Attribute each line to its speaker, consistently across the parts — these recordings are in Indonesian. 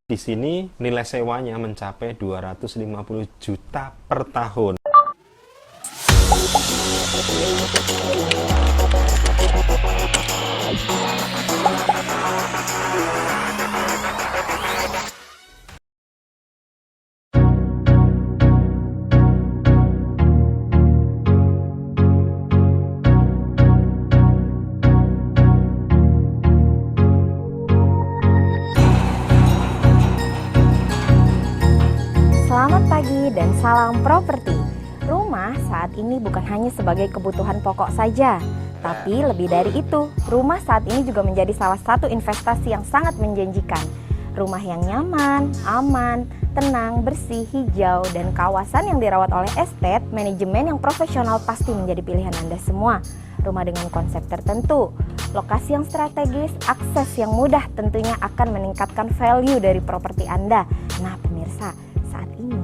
Speaker 1: Di sini nilai sewanya mencapai 250 juta per tahun.
Speaker 2: Selamat pagi dan salam properti. Rumah saat ini bukan hanya sebagai kebutuhan pokok saja, tapi lebih dari itu, rumah saat ini juga menjadi salah satu investasi yang sangat menjanjikan. Rumah yang nyaman, aman, tenang, bersih, hijau, dan kawasan yang dirawat oleh estate, manajemen yang profesional pasti menjadi pilihan Anda semua. Rumah dengan konsep tertentu, lokasi yang strategis, akses yang mudah tentunya akan meningkatkan value dari properti Anda. Nah pemirsa, saat ini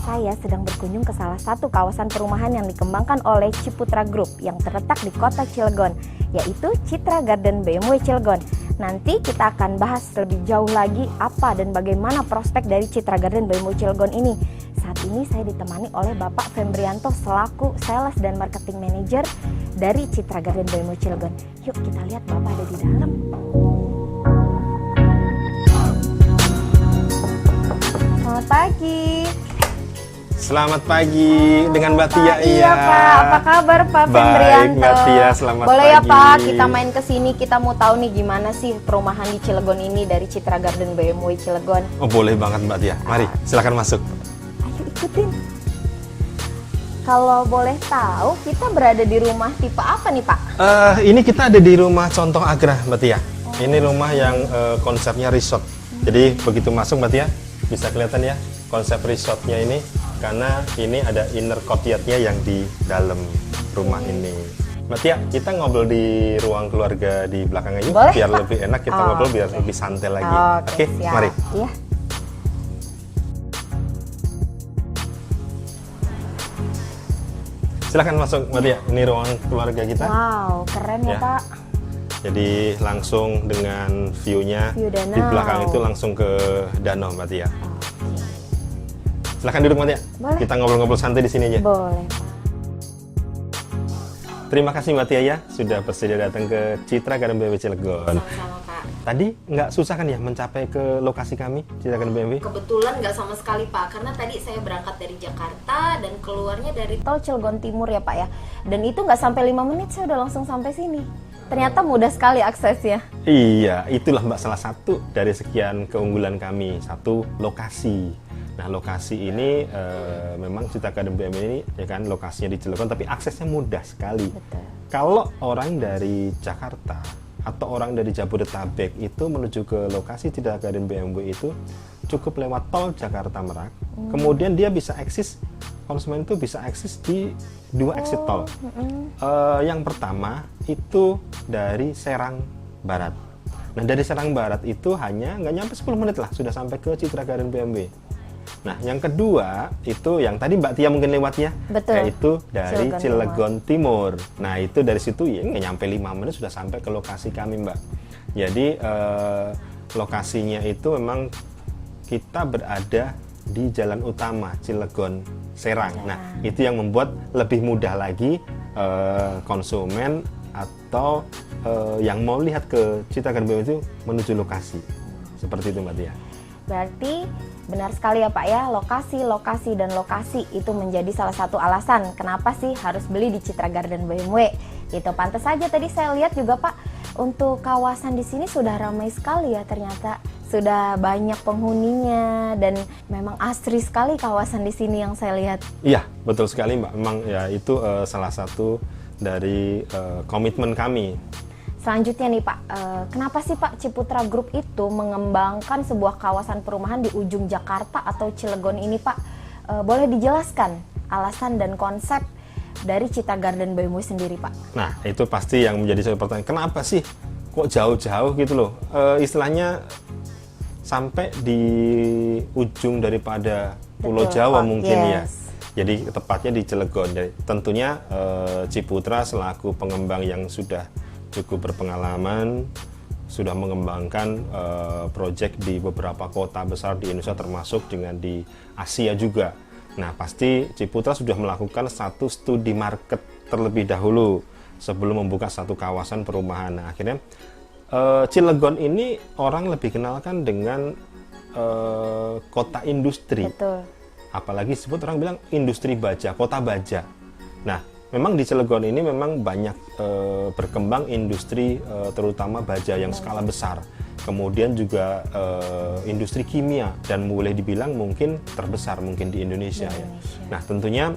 Speaker 2: saya sedang berkunjung ke salah satu kawasan perumahan yang dikembangkan oleh Ciputra Group yang terletak di kota Cilegon, yaitu Citra Garden BMW Cilegon. Nanti kita akan bahas lebih jauh lagi apa dan bagaimana prospek dari Citra Garden BMW Cilegon ini. Saat ini saya ditemani oleh Bapak Fembrianto selaku Sales dan Marketing Manager dari Citra Garden BMW Cilegon. Yuk kita lihat Bapak ada di dalam. Selamat pagi.
Speaker 1: Selamat pagi dengan Mbak Tia.
Speaker 2: Iya Pak, apa kabar Pak Fembrianto?
Speaker 1: Baik Mbak Tia, selamat
Speaker 2: Boleh
Speaker 1: pagi.
Speaker 2: Ya Pak, kita main ke sini, kita mau tahu nih gimana sih perumahan di Cilegon ini dari Citra Garden BMW Cilegon.
Speaker 1: Oh boleh banget Mbak Tia, mari silakan masuk.
Speaker 2: Ayo ikutin. Kalau boleh tahu, kita berada di rumah tipe apa nih Pak?
Speaker 1: Ini kita ada di rumah contoh Agra Mbak Tia. Ini rumah yang konsepnya resort. Jadi begitu masuk Mbak Tia, bisa kelihatan ya konsep resortnya ini. Karena ini ada inner courtyardnya yang di dalam rumah ini. Mbak Tia, kita ngobrol di ruang keluarga di belakang aja.
Speaker 2: Boleh,
Speaker 1: biar
Speaker 2: Pak?
Speaker 1: lebih enak kita ngobrol biar lebih santai lagi. Oke,
Speaker 2: siap.
Speaker 1: mari.
Speaker 2: Iya.
Speaker 1: Silahkan masuk Mbak Tia, ini ruang keluarga kita.
Speaker 2: Wow, keren ya
Speaker 1: Ya.
Speaker 2: Pak.
Speaker 1: Jadi langsung dengan view-nya
Speaker 2: View danau.
Speaker 1: di belakang itu langsung ke danau Mbak Tia. Silahkan duduk Mbak Tia.
Speaker 2: Boleh.
Speaker 1: Kita ngobrol-ngobrol santai di sini aja.
Speaker 2: Boleh Pak.
Speaker 1: Terima kasih Mbak Tia ya sudah bersedia datang ke Citra Garden BMW Cilegon.
Speaker 2: Sama-sama Pak.
Speaker 1: Tadi nggak susah kan ya mencapai ke lokasi kami Citra Garden BMW?
Speaker 2: Kebetulan nggak sama sekali Pak, karena tadi saya berangkat dari Jakarta dan keluarnya dari tol Cilegon Timur ya Pak ya. Dan itu nggak sampai 5 menit saya udah langsung sampai sini. Ternyata mudah sekali aksesnya.
Speaker 1: Iya, itulah Mbak salah satu dari sekian keunggulan kami, satu lokasi. Nah lokasi ini memang Citra Garden BMW ini ya kan lokasinya di Cilegon tapi aksesnya mudah sekali.
Speaker 2: Betul.
Speaker 1: Kalau orang dari Jakarta atau orang dari Jabodetabek itu menuju ke lokasi Citra Garden BMW itu cukup lewat tol Jakarta Merak. Kemudian dia bisa eksis, konsumen itu bisa eksis di dua exit tol. Yang pertama itu dari Serang Barat. Nah dari Serang Barat itu hanya nggak nyampe 10 menit lah sudah sampai ke Citra Garden BMW. Nah, yang kedua itu yang tadi Mbak Tia mungkin lewatnya,
Speaker 2: Betul.
Speaker 1: yaitu dari
Speaker 2: Cilegon
Speaker 1: Cilegon Timur. Nah, itu dari situ ya nggak nyampe 5 menit sudah sampai ke lokasi kami, Mbak. Jadi lokasinya itu memang kita berada di jalan utama Cilegon Serang. Nah, itu yang membuat lebih mudah lagi konsumen atau yang mau lihat ke Citra Garden BMW itu menuju lokasi. Seperti itu, Mbak Tia.
Speaker 2: Berarti benar sekali ya Pak ya, lokasi itu menjadi salah satu alasan kenapa sih harus beli di Citra Garden BMW. Itu pantas saja tadi saya lihat juga Pak, untuk kawasan di sini sudah ramai sekali ya ternyata. Sudah banyak penghuninya dan memang asri sekali kawasan di sini yang saya lihat.
Speaker 1: Iya, betul sekali Mbak. Memang ya itu salah satu dari komitmen kami.
Speaker 2: Selanjutnya nih Pak, kenapa sih Pak Ciputra Group itu mengembangkan sebuah kawasan perumahan di ujung Jakarta atau Cilegon ini Pak? Boleh dijelaskan alasan dan konsep dari Citra Garden BMW sendiri Pak?
Speaker 1: Nah itu pasti yang menjadi sebuah pertanyaan, kenapa sih kok jauh-jauh gitu loh? Istilahnya sampai di ujung daripada Pulau
Speaker 2: Betul,
Speaker 1: Jawa
Speaker 2: Pak.
Speaker 1: mungkin
Speaker 2: Yes.
Speaker 1: ya. Jadi tepatnya di Cilegon. Jadi, tentunya Ciputra selaku pengembang yang sudah cukup berpengalaman, sudah mengembangkan proyek di beberapa kota besar di Indonesia, termasuk dengan di Asia juga. Nah, pasti Ciputra sudah melakukan satu studi market terlebih dahulu sebelum membuka satu kawasan perumahan. Nah, akhirnya Cilegon ini orang lebih kenalkan dengan kota industri.
Speaker 2: Betul.
Speaker 1: Apalagi disebut orang bilang industri baja, kota baja. Nah, memang di Cilegon ini memang banyak berkembang industri terutama baja yang skala besar. Kemudian juga industri kimia, dan boleh dibilang mungkin terbesar mungkin di Indonesia, ya. Nah, tentunya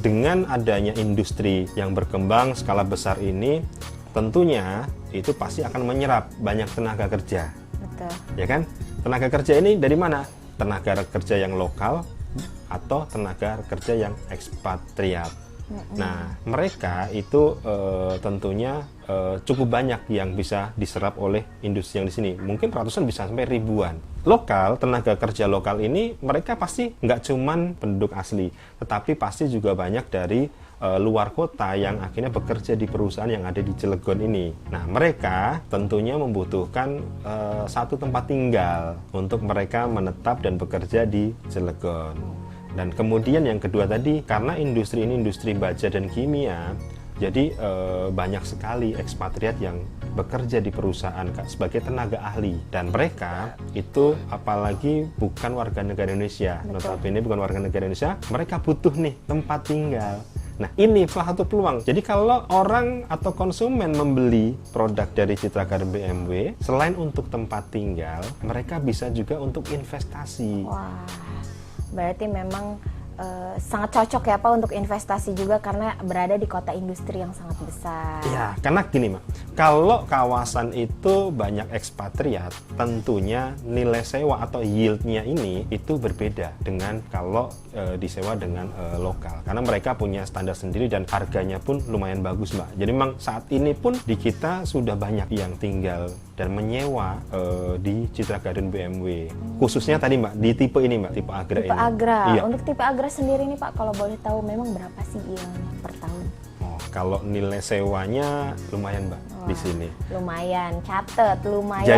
Speaker 1: dengan adanya industri yang berkembang skala besar ini, tentunya itu pasti akan menyerap banyak tenaga kerja.
Speaker 2: Betul.
Speaker 1: Ya kan? Tenaga kerja ini dari mana? Tenaga kerja yang lokal atau tenaga kerja yang ekspatriat. Nah, mereka itu tentunya cukup banyak yang bisa diserap oleh industri yang di sini. Mungkin ratusan, bisa sampai ribuan. Lokal, tenaga kerja lokal ini mereka pasti nggak cuman penduduk asli, tetapi pasti juga banyak dari luar kota yang akhirnya bekerja di perusahaan yang ada di Cilegon ini. Nah, mereka tentunya membutuhkan satu tempat tinggal untuk mereka menetap dan bekerja di Cilegon. Dan kemudian yang kedua tadi, karena industri ini industri baja dan kimia, jadi banyak sekali ekspatriat yang bekerja di perusahaan sebagai tenaga ahli, dan mereka itu apalagi bukan warga negara Indonesia. Notabene bukan warga negara Indonesia, mereka butuh nih tempat tinggal. Nah, ini salah satu peluang. Jadi kalau orang atau konsumen membeli produk dari Citra Garden BMW, selain untuk tempat tinggal, mereka bisa juga untuk investasi.
Speaker 2: Wah, berarti memang sangat cocok ya Pak untuk investasi juga, karena berada di kota industri yang sangat besar.
Speaker 1: Ya, karena gini Mak, kalau kawasan itu banyak ekspatriat, tentunya nilai sewa atau yieldnya ini itu berbeda dengan kalau disewa dengan lokal. Karena mereka punya standar sendiri dan harganya pun lumayan bagus Mbak. Jadi memang saat ini pun di kita sudah banyak yang tinggal dan menyewa di Citra Garden BMW. Khususnya tadi Mbak, di tipe ini Mbak, tipe Agra ini.
Speaker 2: Tipe Agra.
Speaker 1: Iya.
Speaker 2: Untuk tipe Agra sendiri nih Pak, kalau boleh tahu memang berapa sih yieldnya per tahun?
Speaker 1: Oh, kalau nilai sewanya lumayan Mbak. Di sini.
Speaker 2: Lumayan, catet, lumayan.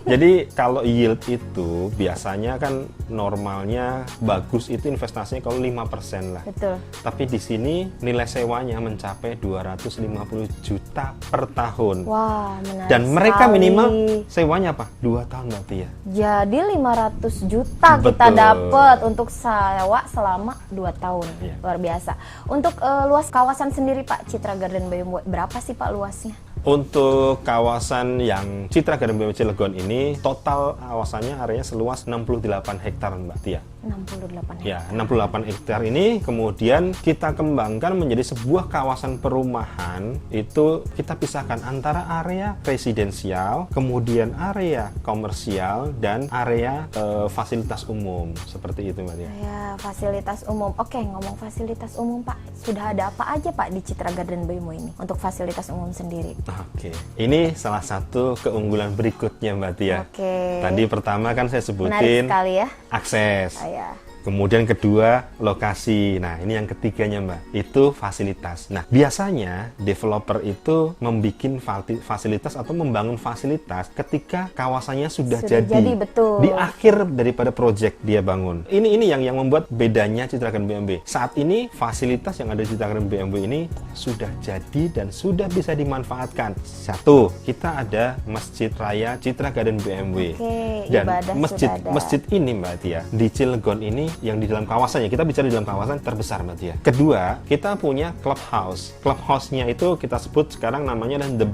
Speaker 1: Jadi kalau yield itu biasanya kan normalnya bagus itu investasinya kalau 5% lah.
Speaker 2: Betul.
Speaker 1: Tapi di sini nilai sewanya mencapai 250 juta per tahun.
Speaker 2: Wah, menarik.
Speaker 1: Dan mereka
Speaker 2: sekali.
Speaker 1: minimal sewanya apa? 2 tahun berarti ya.
Speaker 2: Jadi 500 juta kita
Speaker 1: Betul.
Speaker 2: dapat untuk sewa selama 2 tahun.
Speaker 1: Iya.
Speaker 2: Luar biasa. Untuk luas kawasan sendiri Pak, Citra Garden BMW, berapa sih Pak luasnya?
Speaker 1: Untuk kawasan yang Citra Garden BMW Cilegon ini, total kawasannya areanya seluas 68 hektar Mbak Tia.
Speaker 2: 68 hektar.
Speaker 1: Ya, 68 hektar ini kemudian kita kembangkan menjadi sebuah kawasan perumahan. Itu kita pisahkan antara area residensial, kemudian area komersial, dan area fasilitas umum. Seperti itu Mbak Tia.
Speaker 2: Ya, fasilitas umum. Oke, ngomong fasilitas umum Pak, sudah ada apa aja Pak di Citra Garden BMW ini untuk fasilitas umum sendiri?
Speaker 1: Oke, ini salah satu keunggulan berikutnya Mbak Tia.
Speaker 2: Oke.
Speaker 1: Tadi pertama kan saya
Speaker 2: Menarik
Speaker 1: sebutin
Speaker 2: sekali ya.
Speaker 1: akses.
Speaker 2: Ya.
Speaker 1: Kemudian kedua, lokasi. Nah, ini yang ketiganya Mbak, itu fasilitas. Nah, biasanya developer itu membuat fasilitas atau membangun fasilitas ketika kawasannya sudah jadi.
Speaker 2: Betul.
Speaker 1: Di akhir daripada proyek dia bangun. Ini yang membuat bedanya Citra Garden BMW. Saat ini fasilitas yang ada di Citra Garden BMW ini sudah jadi dan sudah bisa dimanfaatkan. Satu, kita ada Masjid Raya Citra Garden BMW.
Speaker 2: Oke,
Speaker 1: Dan
Speaker 2: ibadah
Speaker 1: masjid
Speaker 2: sudah ada.
Speaker 1: masjid ini Mbak Tia, di Cilegon ini yang di dalam kawasannya, kita bicara di dalam kawasan terbesar Mbak Tia. Kedua, kita punya clubhouse. Clubhouse-nya itu kita sebut sekarang namanya adalah The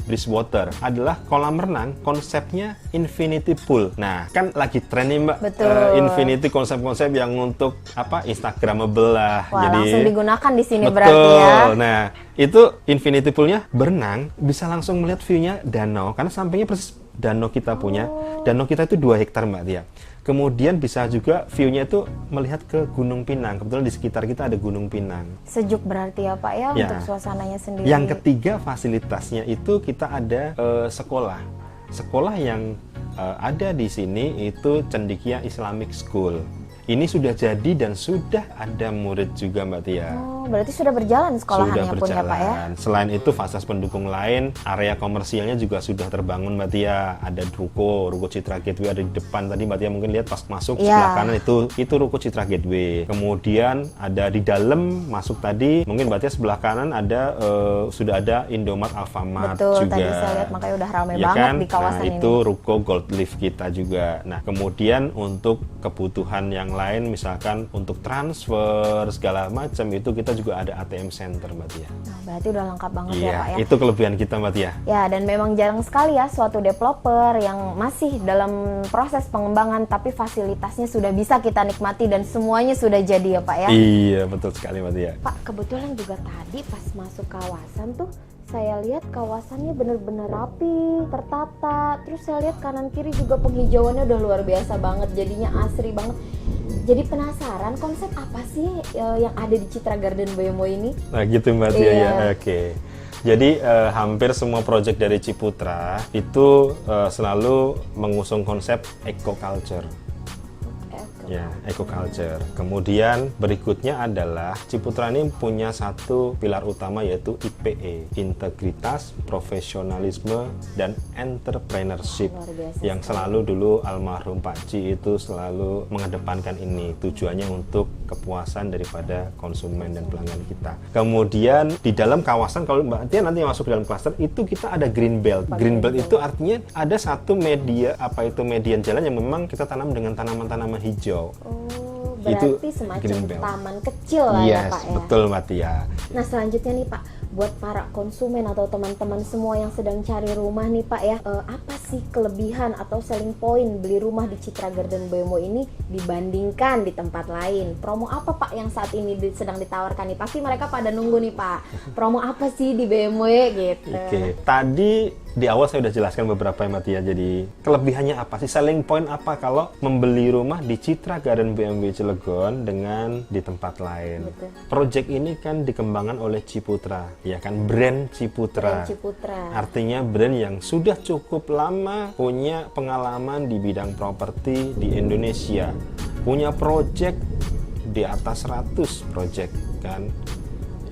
Speaker 1: Breezewaters. Adalah kolam renang, konsepnya infinity pool. Nah, kan lagi tren nih Mbak,
Speaker 2: Betul.
Speaker 1: infinity konsep-konsep yang untuk apa, Instagramable lah.
Speaker 2: Wah,
Speaker 1: Jadi
Speaker 2: langsung digunakan di sini
Speaker 1: betul.
Speaker 2: berarti ya.
Speaker 1: Nah, itu infinity poolnya berenang, bisa langsung melihat view-nya danau, karena sampingnya persis danau kita punya. Danau kita itu 2 hektar Mbak Tia. Kemudian bisa juga view-nya itu melihat ke Gunung Pinang. Kebetulan di sekitar kita ada Gunung Pinang.
Speaker 2: Sejuk berarti ya Pak ya,
Speaker 1: Ya.
Speaker 2: untuk suasananya sendiri.
Speaker 1: Yang ketiga, fasilitasnya itu kita ada sekolah. Sekolah yang ada di sini itu Cendekia Islamic School. Ini sudah jadi dan sudah ada murid juga Mbak Tia.
Speaker 2: Oh, berarti sudah berjalan sekolahannya
Speaker 1: Sudah
Speaker 2: pun ya Pak ya?
Speaker 1: berjalan. Selain itu fasilitas pendukung lain, area komersialnya juga sudah terbangun Mbak Tia. Ada ruko Citra Gateway ada di depan. Tadi Mbak Tia mungkin lihat pas masuk sebelah kanan itu ruko Citra Gateway. Kemudian ada di dalam masuk tadi, mungkin Mbak Tia sebelah kanan ada sudah ada Indomaret Alfamart.
Speaker 2: Betul,
Speaker 1: juga.
Speaker 2: tadi saya lihat makanya udah ramai
Speaker 1: Ya
Speaker 2: banget
Speaker 1: kan?
Speaker 2: di kawasan
Speaker 1: nah,
Speaker 2: ini.
Speaker 1: itu ruko Gold Leaf kita juga. Nah, kemudian untuk kebutuhan yang lain, misalkan untuk transfer segala macam itu kita juga ada ATM Center Mbak Tia.
Speaker 2: Nah, berarti udah lengkap banget
Speaker 1: Iya,
Speaker 2: ya Pak ya?
Speaker 1: itu kelebihan kita Mbak Tia.
Speaker 2: Ya, dan memang jarang sekali ya suatu developer yang masih dalam proses pengembangan tapi fasilitasnya sudah bisa kita nikmati dan semuanya sudah jadi ya Pak ya?
Speaker 1: Iya, betul sekali Mbak Tia.
Speaker 2: Pak, kebetulan juga tadi pas masuk kawasan tuh saya lihat kawasannya bener-bener rapi, tertata. Terus saya lihat kanan kiri juga penghijauannya udah luar biasa banget, jadinya asri banget. Jadi penasaran konsep apa sih yang ada di Citra Garden Bemo ini?
Speaker 1: Nah gitu Mbak Tia
Speaker 2: Iya.
Speaker 1: ya, oke. Jadi hampir semua proyek dari Ciputra itu selalu mengusung konsep eco-culture. Ya, eco-culture. Kemudian berikutnya adalah Ciputra ini punya satu pilar utama yaitu IPE, integritas, profesionalisme, dan entrepreneurship.
Speaker 2: Luar biasa
Speaker 1: Yang selalu dulu almarhum Pak Ci itu selalu mengedepankan ini, tujuannya untuk kepuasan daripada konsumen dan pelanggan kita. Kemudian di dalam kawasan, kalau Mbak Tia nanti masuk dalam klaster itu kita ada green belt. Green belt itu artinya ada satu media, median jalan yang memang kita tanam dengan tanaman-tanaman hijau.
Speaker 2: Oh,
Speaker 1: Itu
Speaker 2: berarti semacam
Speaker 1: green belt.
Speaker 2: taman kecil lah ya
Speaker 1: Yes,
Speaker 2: Pak ya?
Speaker 1: betul Mbak Tia.
Speaker 2: Nah selanjutnya nih Pak, buat para konsumen atau teman-teman semua yang sedang cari rumah nih Pak ya, apa sih kelebihan atau selling point beli rumah di Citra Garden Bemo ini dibandingkan di tempat lain? Promo apa Pak yang saat ini sedang ditawarkan nih? Pasti mereka pada nunggu nih Pak, promo apa sih di Bemo gitu?
Speaker 1: Oke, tadi di awal saya sudah jelaskan beberapa ya Mbak Tia. Jadi kelebihannya apa sih? Selling point apa kalau membeli rumah di Citra Garden BMW Cilegon dengan di tempat lain?
Speaker 2: Betul.
Speaker 1: Project ini kan dikembangkan oleh Ciputra, ya kan, brand Ciputra.
Speaker 2: Brand Ciputra.
Speaker 1: Artinya brand yang sudah cukup lama punya pengalaman di bidang properti di Indonesia. Punya project di atas 100 project kan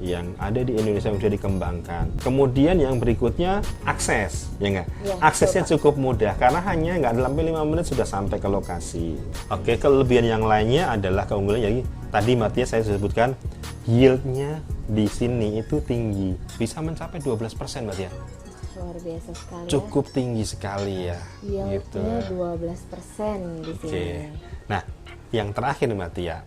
Speaker 1: yang ada di Indonesia yang sudah dikembangkan. Kemudian yang berikutnya akses, ya nggak?
Speaker 2: Ya,
Speaker 1: Aksesnya cukup mudah karena hanya nggak sampai 5 menit sudah sampai ke lokasi. Oke, kelebihan yang lainnya adalah keunggulan jadi tadi Mbak Tia saya sebutkan yieldnya di sini itu tinggi, bisa mencapai 12% Mbak Tia.
Speaker 2: Luar biasa sekali.
Speaker 1: Cukup tinggi sekali ya.
Speaker 2: Yieldnya 12% di sini.
Speaker 1: Oke. Nah, yang terakhir Mbak Tia,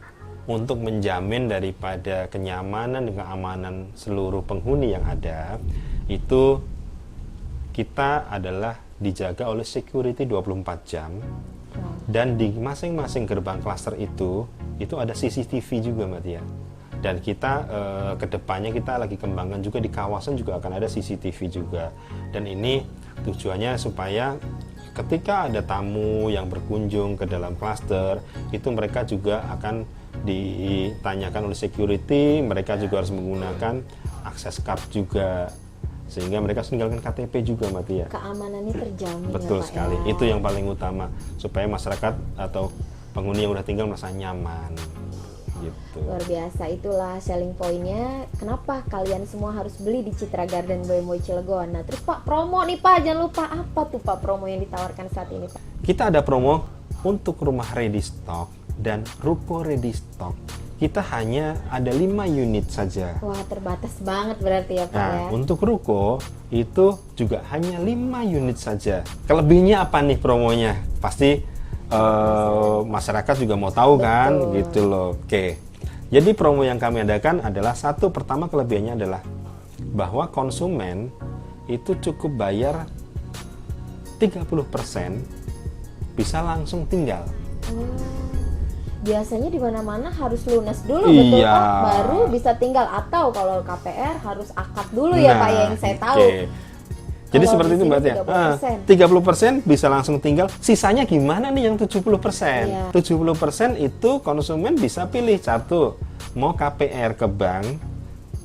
Speaker 1: untuk menjamin daripada kenyamanan dan keamanan seluruh penghuni yang ada, itu kita adalah dijaga oleh security 24 jam. Dan di masing-masing gerbang klaster itu ada CCTV juga Mbak Tia. Dan kita kedepannya kita lagi kembangkan juga di kawasan juga akan ada CCTV juga. Dan ini tujuannya supaya ketika ada tamu yang berkunjung ke dalam klaster, itu mereka juga akan ditanyakan oleh security, mereka juga harus menggunakan akses card juga, sehingga mereka harus meninggalkan KTP juga Mbak Tia.
Speaker 2: Keamanannya terjamin.
Speaker 1: Betul
Speaker 2: ya, Pak,
Speaker 1: sekali,
Speaker 2: ya?
Speaker 1: itu yang paling utama supaya masyarakat atau penghuni yang udah tinggal merasa nyaman gitu.
Speaker 2: Luar biasa, itulah selling point-nya. Kenapa kalian semua harus beli di Citra Garden Bemo Cilegon? Nah, terus Pak, promo nih Pak, jangan lupa apa tuh Pak promo yang ditawarkan saat ini Pak?
Speaker 1: Kita ada promo untuk rumah ready stock dan ruko ready stock. Kita hanya ada 5 unit saja.
Speaker 2: Wah, terbatas banget berarti ya Pak
Speaker 1: Nah,
Speaker 2: ya?
Speaker 1: untuk ruko itu juga hanya 5 unit saja. Kelebihnya apa nih promonya? Pasti masyarakat juga mau tahu kan, gitu loh. Oke. Jadi promo yang kami adakan adalah satu, pertama kelebihannya adalah bahwa konsumen itu cukup bayar 30% bisa langsung tinggal.
Speaker 2: Biasanya di mana-mana harus lunas dulu, betul
Speaker 1: Iya.
Speaker 2: Pak, baru bisa tinggal, atau kalau KPR harus akad dulu ya Pak ya, yang saya tahu.
Speaker 1: Oke. Jadi
Speaker 2: Kalau
Speaker 1: seperti
Speaker 2: di
Speaker 1: itu
Speaker 2: sini
Speaker 1: Mbak Tia. 30% bisa langsung tinggal. Sisanya gimana nih yang 70%?
Speaker 2: Iya.
Speaker 1: 70% itu konsumen bisa pilih satu, mau KPR ke bank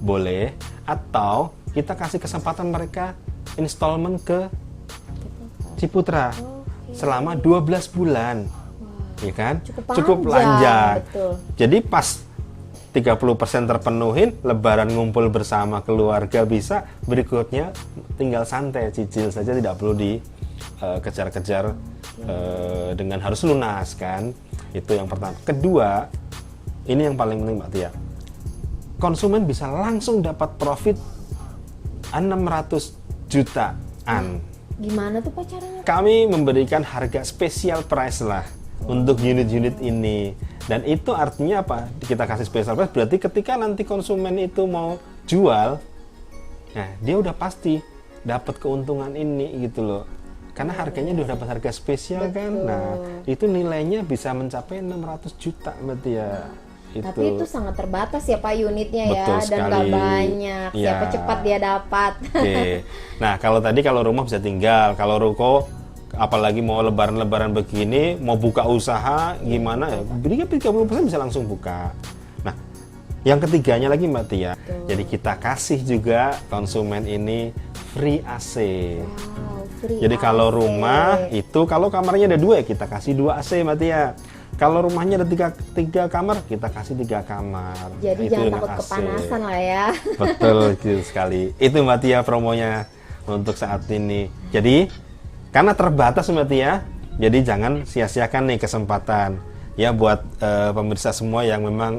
Speaker 1: boleh, atau kita kasih kesempatan mereka installment ke Ciputra selama 12 bulan. Ya kan?
Speaker 2: Cukup panjang, betul.
Speaker 1: Jadi pas 30% terpenuhin, lebaran ngumpul bersama keluarga bisa, berikutnya tinggal santai, cicil saja, tidak perlu dikejar-kejar dengan harus lunas kan. Itu yang pertama. Kedua, ini yang paling penting Mbak Tia. Konsumen bisa langsung dapat profit 600 jutaan.
Speaker 2: Gimana tuh Pak caranya?
Speaker 1: Kami memberikan harga special price lah untuk unit-unit ini. Dan itu artinya apa? Kita kasih special price berarti ketika nanti konsumen itu mau jual, nah dia udah pasti dapat keuntungan ini gitu loh. Karena harganya udah dapat harga spesial kan. Nah, itu nilainya bisa mencapai 600 juta berarti ya.
Speaker 2: Tapi itu sangat terbatas ya Pak unitnya ya.
Speaker 1: Betul
Speaker 2: dan
Speaker 1: sekali.
Speaker 2: nggak banyak.
Speaker 1: Ya.
Speaker 2: Siapa cepat dia dapat.
Speaker 1: Oke. Nah, kalau rumah bisa tinggal, kalau ruko apalagi mau lebaran-lebaran begini, mau buka usaha gimana ya, berikan 30% bisa langsung buka. Nah, yang ketiganya lagi Mbak Tia, jadi kita kasih juga konsumen ini free AC.
Speaker 2: Wow, free
Speaker 1: Jadi kalau
Speaker 2: AC.
Speaker 1: rumah itu, kalau kamarnya ada 2 ya kita kasih 2 AC Mbak Tia. Kalau rumahnya ada 3 kamar, kita kasih 3 kamar.
Speaker 2: Jadi
Speaker 1: Itu
Speaker 2: jangan
Speaker 1: dengan
Speaker 2: takut
Speaker 1: AC.
Speaker 2: kepanasan lah ya.
Speaker 1: Betul gitu sekali. Itu Mbak Tia promonya untuk saat ini. Jadi karena terbatas Mbak Tia, jadi jangan sia-siakan nih kesempatan. Ya buat pemirsa semua yang memang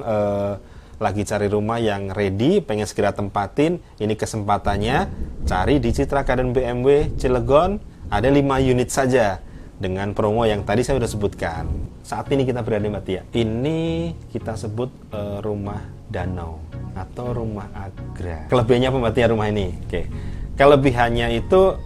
Speaker 1: lagi cari rumah yang ready, pengen segera tempatin, ini kesempatannya. Cari di Citra Garden BMW Cilegon, ada 5 unit saja dengan promo yang tadi saya sudah sebutkan. Saat ini kita berada Mbak Tia. Ini kita sebut rumah danau atau rumah agra. Kelebihannya apa Mbak Tia rumah ini? Oke. Kelebihannya itu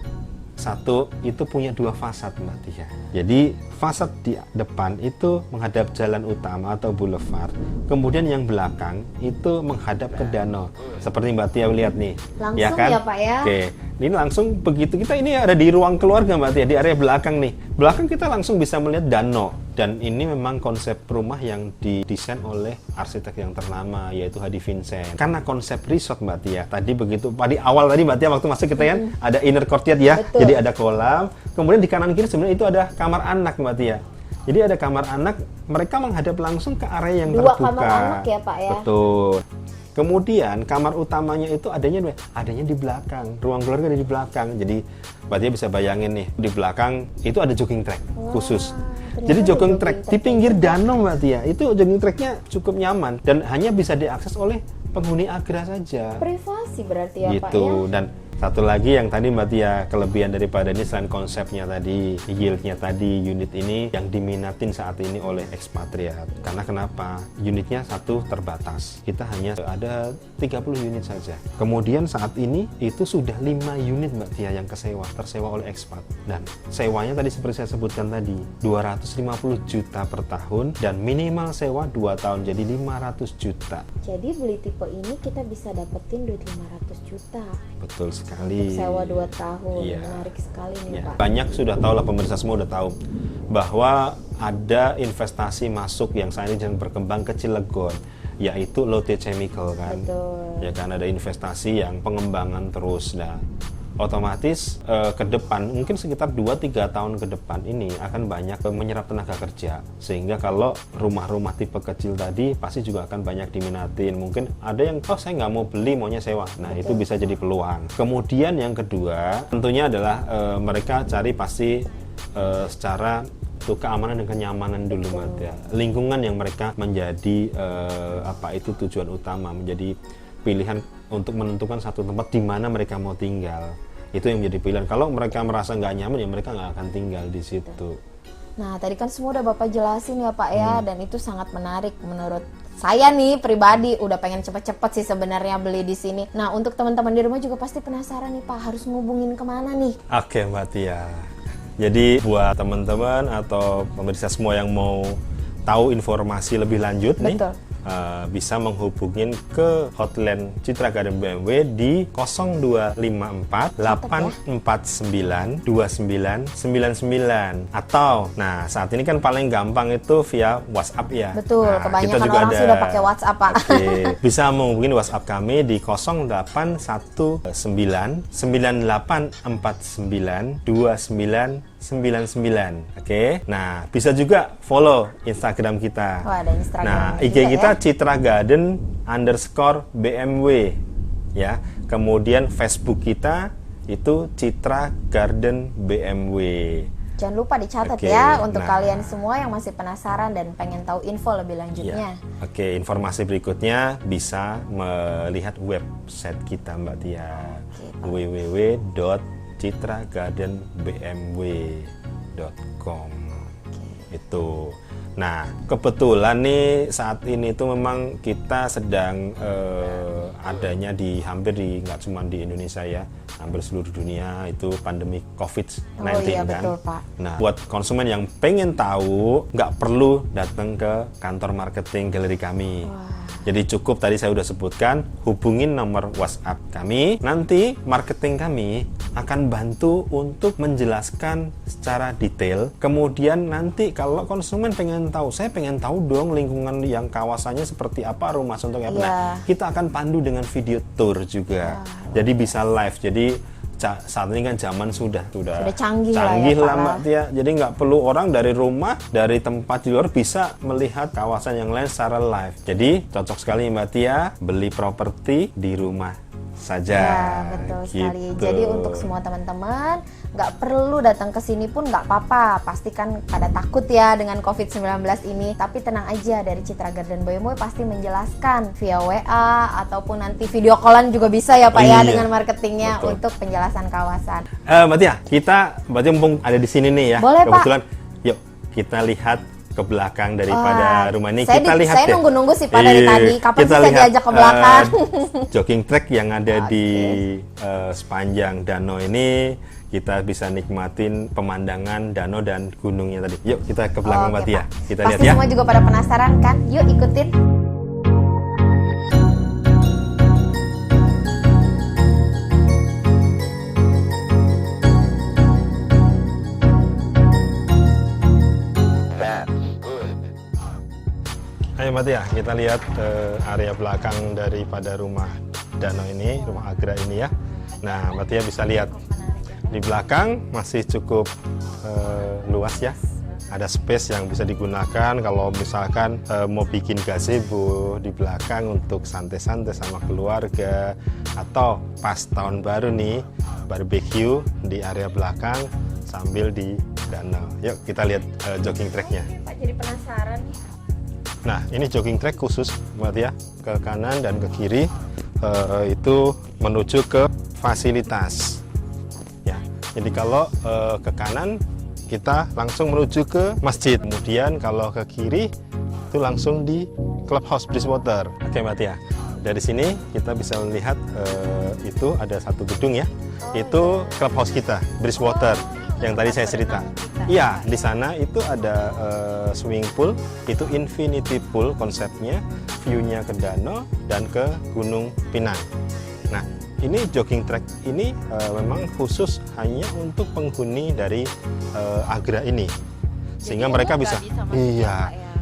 Speaker 1: satu, itu punya 2 fasad Mbak Tia. Jadi fasad di depan itu menghadap jalan utama atau boulevard. Kemudian yang belakang itu menghadap ke danau. Seperti Mbak Tia lihat nih.
Speaker 2: Langsung
Speaker 1: ya kan?
Speaker 2: ya Pak ya.
Speaker 1: Oke. Ini langsung begitu kita ini ada di ruang keluarga Mbak Tia, di area belakang nih. Belakang kita langsung bisa melihat danau. Dan ini memang konsep rumah yang didesain oleh arsitek yang ternama, yaitu Hadi Vincent. Karena konsep resort Mbak Tia, tadi begitu, di awal tadi Mbak Tia waktu masuk kita kan, ada inner courtyard ya,
Speaker 2: Betul.
Speaker 1: jadi ada kolam, kemudian di kanan kiri sebenarnya itu ada kamar anak Mbak Tia. Jadi ada kamar anak, mereka menghadap langsung ke area yang
Speaker 2: 2
Speaker 1: terbuka.
Speaker 2: kamar anak ya Pak ya.
Speaker 1: Betul. Kemudian kamar utamanya itu adanya di belakang, ruang keluarga ada di belakang. Jadi Mbak Tia bisa bayangin nih, di belakang itu ada jogging track khusus. Jadi
Speaker 2: ada
Speaker 1: jogging
Speaker 2: jogging
Speaker 1: track
Speaker 2: track
Speaker 1: di pinggir danau Mbak Tia, itu jogging tracknya cukup nyaman dan hanya bisa diakses oleh penghuni agra saja.
Speaker 2: Privasi berarti ya Pak
Speaker 1: Gitu.
Speaker 2: ya.
Speaker 1: Dan satu lagi yang tadi Mbak Tia, kelebihan daripada ini selain konsepnya tadi, yieldnya tadi, unit ini yang diminatin saat ini oleh ekspatriat. Karena kenapa? Unitnya satu terbatas. Kita hanya ada 30 unit saja. Kemudian saat ini itu sudah 5 unit Mbak Tia yang tersewa oleh ekspat. Dan sewanya tadi seperti saya sebutkan tadi, 250 juta per tahun dan minimal sewa 2 tahun, jadi 500 juta.
Speaker 2: Jadi beli tipe ini kita bisa dapetin duit 500 juta.
Speaker 1: Betul sekali.
Speaker 2: Sewa 2 tahun.
Speaker 1: Iya.
Speaker 2: Menarik sekali nih
Speaker 1: Ya,
Speaker 2: Pak.
Speaker 1: banyak sudah tahu lah, pemirsa semua udah tahu bahwa ada investasi masuk yang saat ini sedang berkembang ke Cilegon, yaitu Lotte Chemical kan.
Speaker 2: Betul.
Speaker 1: Ya kan, ada investasi yang pengembangan terus. Nah, otomatis ke depan mungkin sekitar 2-3 tahun ke depan ini akan banyak menyerap tenaga kerja, sehingga kalau rumah-rumah tipe kecil tadi pasti juga akan banyak diminatin. Mungkin ada yang saya nggak mau beli, maunya sewa. Nah, itu bisa jadi peluang. Kemudian yang kedua tentunya adalah mereka cari pasti secara keamanan dan kenyamanan dulu Mbak Tia. Lingkungan yang mereka menjadi itu tujuan utama, menjadi pilihan untuk menentukan satu tempat di mana mereka mau tinggal. Itu yang menjadi pilihan. Kalau mereka merasa nggak nyaman, ya mereka nggak akan tinggal di situ.
Speaker 2: Nah, tadi kan semua udah Bapak jelasin ya Pak ya, dan itu sangat menarik menurut saya nih pribadi. Udah pengen cepet-cepet sih sebenarnya beli di sini. Nah, untuk teman-teman di rumah juga pasti penasaran nih Pak, harus ngubungin kemana nih?
Speaker 1: Oke Mbak Tia. Jadi buat teman-teman atau pemirsa semua yang mau tahu informasi lebih lanjut nih, bisa menghubungin ke hotline Citra Garden BMW di 0254 849 2999 atau saat ini kan paling gampang itu via WhatsApp ya.
Speaker 2: Betul,
Speaker 1: Nah,
Speaker 2: kebanyakan
Speaker 1: kita juga
Speaker 2: orang
Speaker 1: ada.
Speaker 2: sudah pakai WhatsApp Pak.
Speaker 1: Oke, bisa menghubungi WhatsApp kami di 0819 9849 2999. Oke. Nah, bisa juga follow Instagram kita.
Speaker 2: Oh, ada Instagram.
Speaker 1: Nah, IG
Speaker 2: juga
Speaker 1: kita
Speaker 2: ya?
Speaker 1: _citragarden_bmw ya. Kemudian Facebook kita itu Citra Garden BMW.
Speaker 2: Jangan lupa dicatat
Speaker 1: Oke,
Speaker 2: ya untuk
Speaker 1: nah.
Speaker 2: kalian semua yang masih penasaran dan pengen tahu info lebih lanjutnya.
Speaker 1: Ya. Oke, informasi berikutnya bisa melihat website kita Mbak Tia. www.citragardenbmw.com. Itu. Nah, kebetulan nih saat ini tuh memang kita sedang adanya hampir nggak cuma di Indonesia ya, hampir seluruh dunia itu pandemi COVID-19
Speaker 2: Oh iya,
Speaker 1: kan.
Speaker 2: betul, Pak.
Speaker 1: Nah, buat konsumen yang pengen tahu, nggak perlu datang ke kantor marketing galeri kami. Jadi cukup tadi saya udah sebutkan, hubungin nomor WhatsApp kami. Nanti marketing kami akan bantu untuk menjelaskan secara detail. Kemudian nanti kalau konsumen pengen tahu, saya pengen tahu dong lingkungan yang kawasannya seperti apa, rumah contohnya apa. Nah, kita akan pandu dengan video tour juga. Jadi bisa live. Jadi saat ini kan zaman sudah
Speaker 2: canggih
Speaker 1: lah Mbak Tia. Jadi nggak perlu orang dari rumah, dari tempat di luar bisa melihat kawasan yang lain secara live. Jadi cocok sekali Mbak Tia beli properti di rumah saja.
Speaker 2: Ya, betul sekali.
Speaker 1: Gitu.
Speaker 2: Jadi untuk semua teman-teman, nggak perlu datang ke sini pun nggak apa-apa. Pasti kan pada takut ya dengan COVID-19 ini. Tapi tenang aja, dari Citra Garden BMW pasti menjelaskan via WA ataupun nanti video callan juga bisa ya Pak ya dengan marketingnya.
Speaker 1: Betul.
Speaker 2: Untuk penjelasan kawasan.
Speaker 1: Mbak Tia, kita berarti mumpung ada di sini nih ya.
Speaker 2: Boleh, Pak.
Speaker 1: Kebetulan, yuk kita lihat ke belakang daripada rumah ini. Kita lihat
Speaker 2: saya nunggu-nunggu sih Pak dari tadi. Kapan
Speaker 1: kita
Speaker 2: sih saya
Speaker 1: lihat,
Speaker 2: diajak ke belakang?
Speaker 1: Jogging track yang ada di sepanjang danau ini, kita bisa nikmatin pemandangan danau dan gunungnya tadi. Yuk kita ke belakang Mbak Tia. Kita lihat
Speaker 2: Pasti
Speaker 1: ya.
Speaker 2: semua juga pada penasaran kan? Yuk ikutin.
Speaker 1: Ayo Mbak Tia, kita lihat area belakang daripada rumah danau ini, rumah Agra ini ya. Nah, Mbak Tia bisa lihat di belakang masih cukup luas ya. Ada space yang bisa digunakan kalau misalkan mau bikin gazebo di belakang untuk santai-santai sama keluarga, atau pas tahun baru nih barbecue di area belakang sambil di danau. Yuk kita lihat jogging tracknya.
Speaker 2: Pak jadi penasaran nih.
Speaker 1: Nah, ini jogging track khusus Mbak Tia, ke kanan dan ke kiri itu menuju ke fasilitas. Ya, jadi kalau ke kanan kita langsung menuju ke masjid. Kemudian kalau ke kiri itu langsung di clubhouse Bridgewater. Oke Mbak Tia, dari sini kita bisa melihat itu ada satu gedung ya. Itu clubhouse kita, Bridgewater. Yang tadi saya cerita. Iya, di sana itu ada swimming pool, itu infinity pool konsepnya, view-nya ke danau dan ke Gunung Pinang. Nah, ini jogging track ini memang khusus hanya untuk penghuni dari Agra ini. Sehingga mereka bisa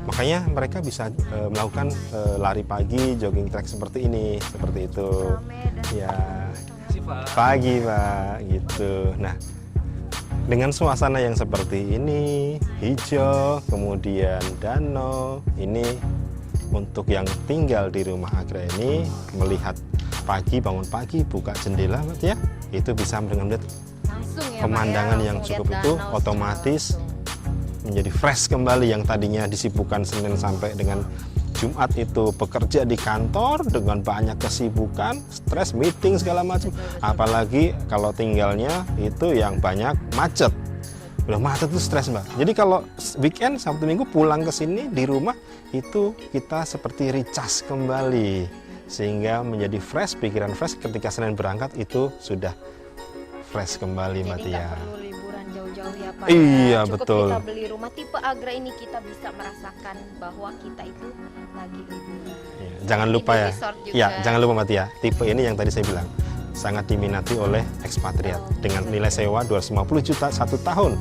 Speaker 1: makanya mereka bisa melakukan lari pagi, jogging track seperti ini, seperti itu. Ya. Pagi, Pak, gitu. Nah, dengan suasana yang seperti ini, hijau, kemudian danau, ini untuk yang tinggal di rumah Agra ini melihat pagi, bangun pagi, buka jendela, Mbak ya, itu bisa melihat pemandangan yang cukup itu otomatis menjadi fresh kembali. Yang tadinya disibukkan Senin sampai dengan Jumat itu bekerja di kantor dengan banyak kesibukan, stres, meeting segala macam. Apalagi kalau tinggalnya itu yang banyak macet. Udah macet itu stres Mbak. Jadi kalau weekend Sabtu Minggu pulang ke sini di rumah itu kita seperti recharge kembali sehingga menjadi fresh, pikiran fresh. Ketika Senin berangkat itu sudah fresh kembali Mbak Tia.
Speaker 2: Jauh-jauh ya Pak.
Speaker 1: Iya,
Speaker 2: Cukup
Speaker 1: betul.
Speaker 2: kita beli rumah tipe Agra ini, kita bisa merasakan bahwa kita itu lagi liburan.
Speaker 1: Ya, jangan lupa ya. Ya, jangan lupa Mbak Tia. Tipe ini yang tadi saya bilang sangat diminati oleh ekspatriat dengan nilai sewa 250 juta 1 tahun.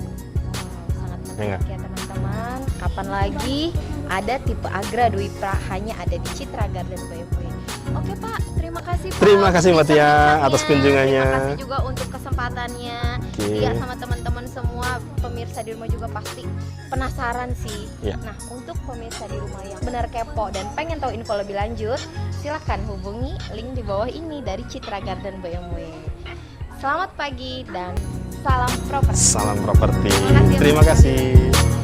Speaker 2: Sangat menarik ya teman-teman. Kapan lagi ada tipe Agra Dwi Pra hanya ada di Citra Garden BMW. Oke Pak, terima kasih Pak.
Speaker 1: Terima kasih Mbak Tia atas kunjungannya.
Speaker 2: Terima kasih juga untuk kesempatannya.
Speaker 1: Oke.
Speaker 2: Iya, sama teman-teman semua pemirsa di rumah juga pasti penasaran sih.
Speaker 1: Iya.
Speaker 2: Nah, untuk pemirsa di rumah yang benar kepo dan pengen tahu info lebih lanjut, silakan hubungi link di bawah ini dari Citra Garden BMW. Selamat pagi dan salam properti.
Speaker 1: Salam properti.
Speaker 2: Terima kasih.
Speaker 1: Terima kasih.